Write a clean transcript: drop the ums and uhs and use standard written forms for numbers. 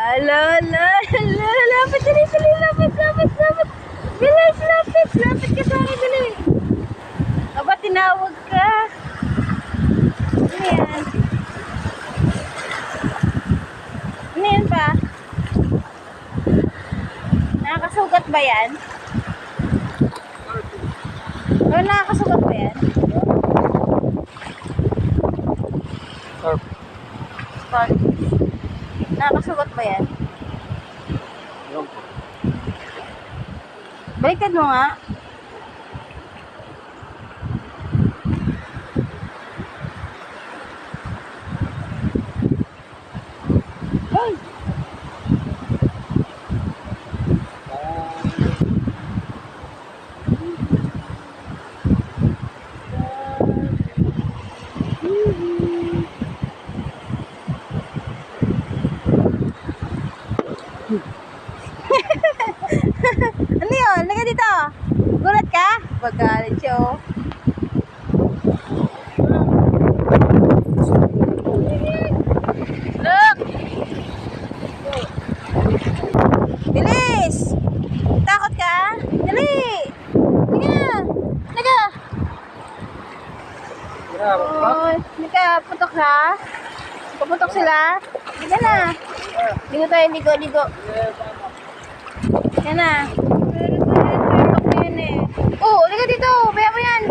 Ala, ala, ala, lapit, dali, dali, lapit, lapit, lapit. Bilis, lapit, lapit ka sa akin, dali. Aba, tinawag ka. Ano yan? Ano yan pa? Nakakasugat ba yan? O, nakakasugat ba yan? Spark. Nakakasugat ba yan? Baliktad mo nga. Ay! Ano yun? Liga dito. Gulat ka? Pagkalit siya, oh. Look! Bilis! Takot ka? Dali! Liga! Liga! Oh, liga, putok ha? Puputok sila? Liga na. Ligo tayo, ligo, ligo. Yan na. Oh, liga dito. Baya mo yan.